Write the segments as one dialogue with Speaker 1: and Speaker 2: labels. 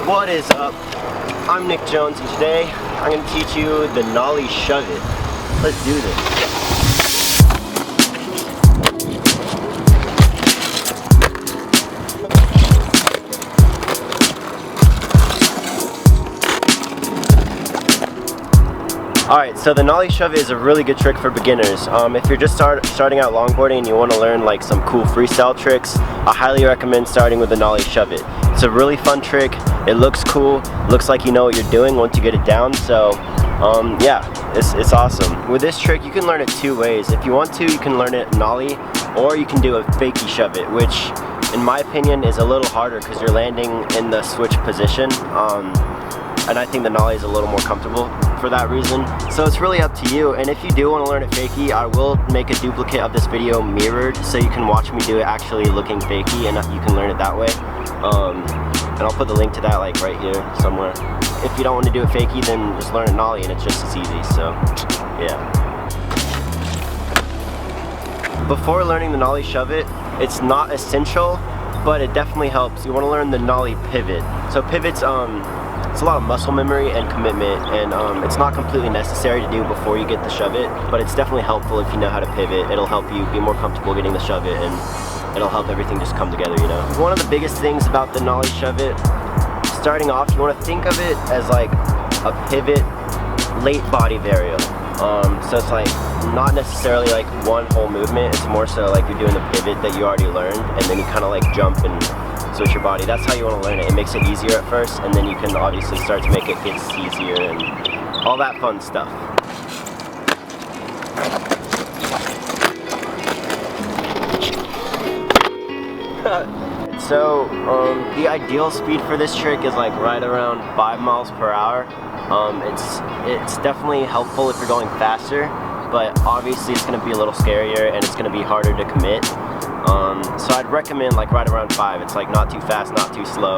Speaker 1: What is up? I'm Nick Jones, and today I'm going to teach you the Nollie Shuvit. Let's do this. Alright, so the Nollie Shuvit is a really good trick for beginners. If you're just starting out longboarding and you want to learn like some cool freestyle tricks, I highly recommend starting with the Nollie Shuvit. It's a really fun trick. It looks cool. Looks like you know what you're doing once you get it down. So yeah, it's awesome. With this trick, you can learn it two ways. If you want to, you can learn it Nollie, or you can do a fakie Shuvit, which in my opinion is a little harder because you're landing in the switch position. And I think the Nollie is a little more comfortable for that reason. So it's really up to you, and if you do want to learn it fakie, I will make a duplicate of this video mirrored so you can watch me do it actually looking fakie, and you can learn it that way. And I'll put the link to that like right here somewhere. If you don't want to do it fakie, then just learn it Nollie and it's just as easy, so yeah. Before learning the Nollie Shuvit, it's not essential, but it definitely helps. You want to learn the Nollie pivot. So pivots, it's a lot of muscle memory and commitment, and it's not completely necessary to do before you get the Shuvit, but it's definitely helpful if you know how to pivot. It'll help you be more comfortable getting the Shuvit, and it'll help everything just come together, you know. One of the biggest things about the Nollie Shuvit, starting off, you want to think of it as like a pivot late body varial. So it's like not necessarily like one whole movement, it's more so like you're doing the pivot that you already learned, and then you kind of like jump and switch your body. That's how you want to learn it. It makes it easier at first, and then you can obviously start to make it get easier and all that fun stuff. So the ideal speed for this trick is like right around 5 miles per hour. It's definitely helpful if you're going faster, but obviously it's going to be a little scarier and it's going to be harder to commit. So I'd recommend like right around 5. It's like not too fast, not too slow,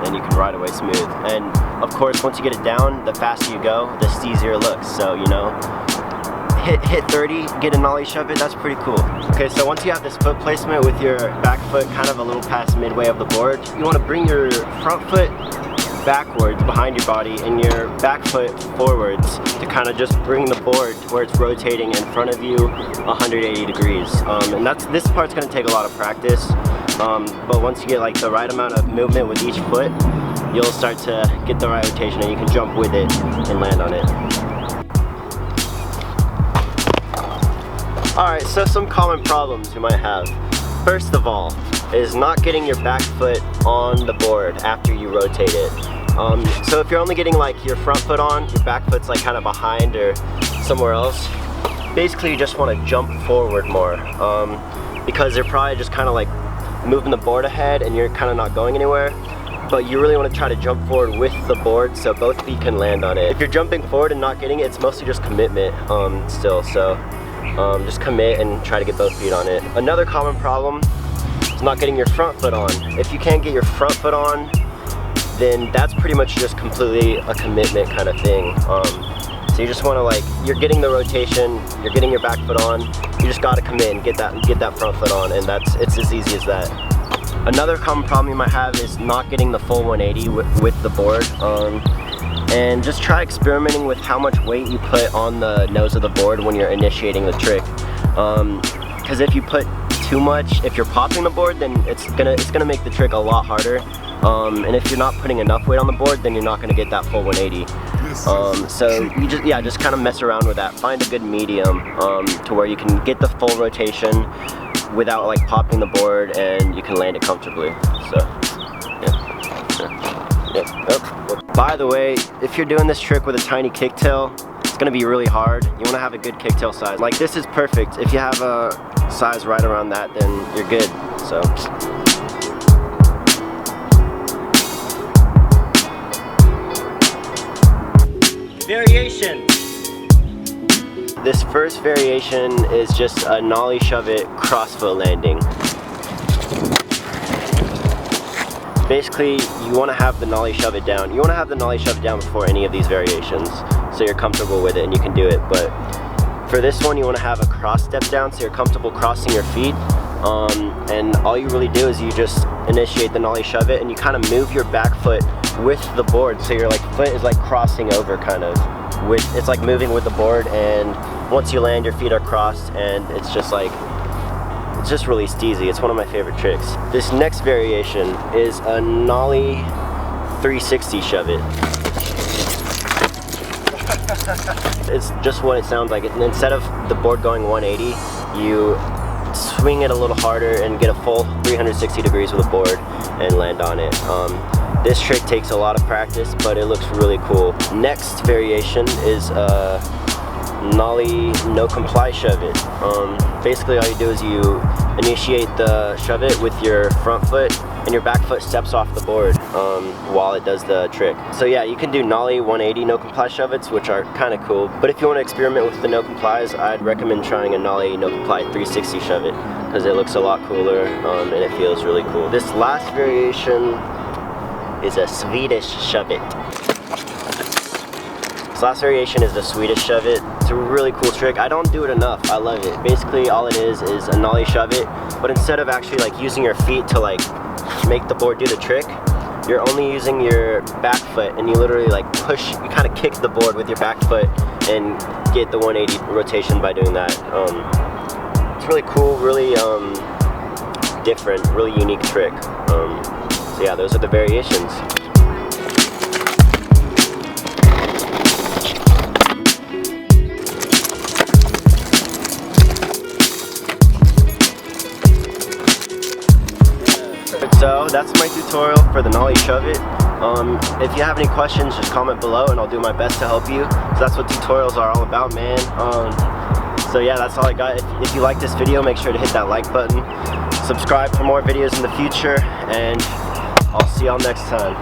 Speaker 1: and you can ride away smooth. And of course, once you get it down, the faster you go, the easier it looks. So you know, hit 30, get a Nollie Shuvit, that's pretty cool. Okay, so once you have this foot placement with your back foot kind of a little past midway of the board, you want to bring your front foot backwards behind your body and your back foot forwards to kind of just bring the board to where it's rotating in front of you 180 degrees. And this part's going to take a lot of practice, but once you get like the right amount of movement with each foot, you'll start to get the right rotation and you can jump with it and land on it. Alright, so some common problems you might have. First of all, is not getting your back foot on the board after you rotate it. So if you're only getting like your front foot on, your back foot's like kind of behind or somewhere else, basically you just want to jump forward more, because they're probably just kind of like moving the board ahead and you're kind of not going anywhere, but you really want to try to jump forward with the board so both feet can land on it. If you're jumping forward and not getting it, it's mostly just commitment still, so just commit and try to get both feet on it. Another common problem is not getting your front foot on. If you can't get your front foot on, then that's pretty much just completely a commitment kind of thing. So you just want to like, you're getting the rotation, you're getting your back foot on, you just got to commit and get that front foot on, and it's as easy as that. Another common problem you might have is not getting the full 180 with the board. And just try experimenting with how much weight you put on the nose of the board when you're initiating the trick. Because if you put too much, if you're popping the board, then it's gonna make the trick a lot harder. And if you're not putting enough weight on the board, then you're not gonna get that full 180. So you just kind of mess around with that. Find a good medium to where you can get the full rotation without like popping the board, and you can land it comfortably. So yeah. Oh. By the way, if you're doing this trick with a tiny kicktail, it's going to be really hard. You want to have a good kicktail size. Like this is perfect. If you have a size right around that, then you're good. So variation. This first variation is just a Nollie Shuvit crossfoot landing. Basically, you want to have the Nollie Shuvit down. You want to have the Nollie Shuvit down before any of these variations, so you're comfortable with it and you can do it. But for this one, you want to have a cross step down, so you're comfortable crossing your feet. And all you really do is you just initiate the Nollie Shuvit, and you kind of move your back foot with the board, so your like foot is like crossing over kind of with, it's like moving with the board, and once you land your feet are crossed, and it's just like, it's just really steezy. It's one of my favorite tricks. This next variation is a Nollie 360 shove it. It's just what it sounds like. Instead of the board going 180, you swing it a little harder and get a full 360 degrees with a board and land on it. This trick takes a lot of practice, but it looks really cool. Next variation is Nollie no comply shove it. Basically all you do is you initiate the shove it with your front foot, and your back foot steps off the board while it does the trick. So yeah, you can do Nollie 180 no comply shove it's, which are kind of cool. But if you want to experiment with the no complies, I'd recommend trying a Nollie no comply 360 shove it, because it looks a lot cooler and it feels really cool. This last variation is a Swedish shove it. This last variation is the Swedish shove it. It's a really cool trick. I don't do it enough. I love it. Basically all it is a Nollie shove it, but instead of actually like using your feet to like make the board do the trick, you're only using your back foot, and you literally like push, you kind of kick the board with your back foot and get the 180 rotation by doing that. It's really cool, really different, really unique trick. So yeah, those are the variations. So that's my tutorial for the Nollie shove it. If you have any questions, just comment below and I'll do my best to help you. So that's what tutorials are all about, man. So yeah, that's all I got. If you like this video, make sure to hit that like button. Subscribe for more videos in the future, and I'll see y'all next time.